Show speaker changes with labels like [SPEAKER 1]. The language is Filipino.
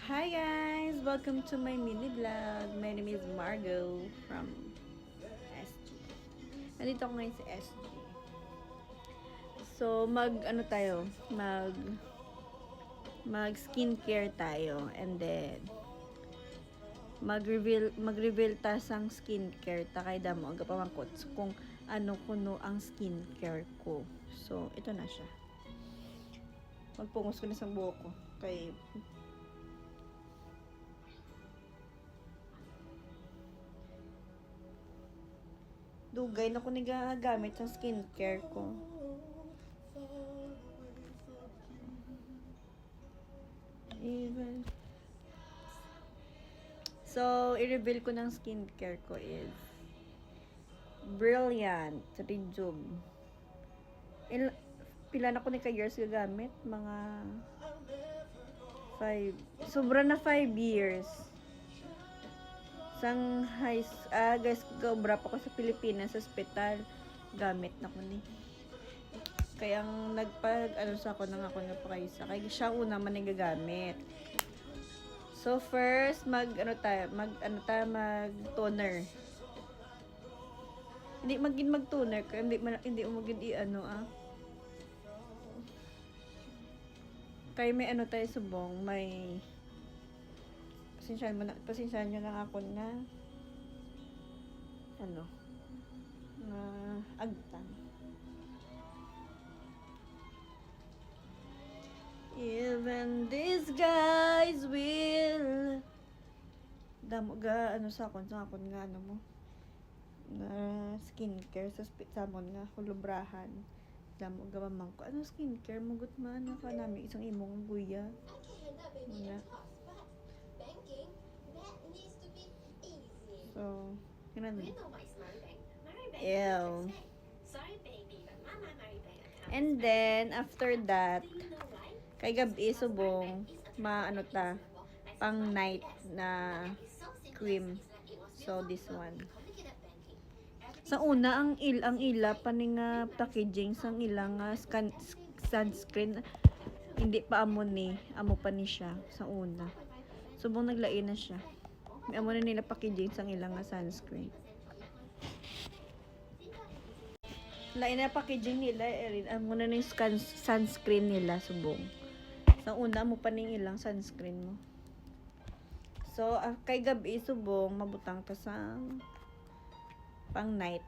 [SPEAKER 1] Hi guys! Welcome to my mini vlog. My name is Margo from SG. Nandito ako ngayon sa SG. So, ano tayo? Mag skincare tayo. And then, mag-reveal ta sang skincare ta kay damo aga pamangkot kung ano kuno ang skincare ko. So, ito na siya. Magpungos ko na sa buhok ko. Kay dugay na ko nagagamit sa skincare ko. So, i-reveal ko ng skincare ko is Brilliant Rejuve. Pila na ko ni ka-years gagamit? Mga 5. Sobra na 5 years. Sang guys, gobra pa ko sa Pilipinas sa ospital. Gamit na ko ni. Kaya ang sa ako nang ako na pa kayo sa. Kaya siya una man gagamit. So first, mag toner. Hindi mag-toner kaya hindi mo kaya may tayo subong, may pasensyahan nyo lang ako na na agtan. Even these guys will damo ga sa akon nga mo na skincare sa samon nga hulubrahan damo ga mamang ko skincare mugot man na kanami isang imong guya nga. So, ganun. Ew. And then, after that, kay gabi subong, pang night na cream. So, this one. Sa una, ang ila pa ni nga packaging sang ilang sunscreen. Hindi pa amo pa ni siya sa una. Subong naglain na siya. May amo na nila packaging sang ilang sunscreen. Lain na packaging nila amo na yung sunscreen nila subong. Sa una mo pa ning ilang sunscreen mo. So kay gabi subong mabutang ta sa pang night.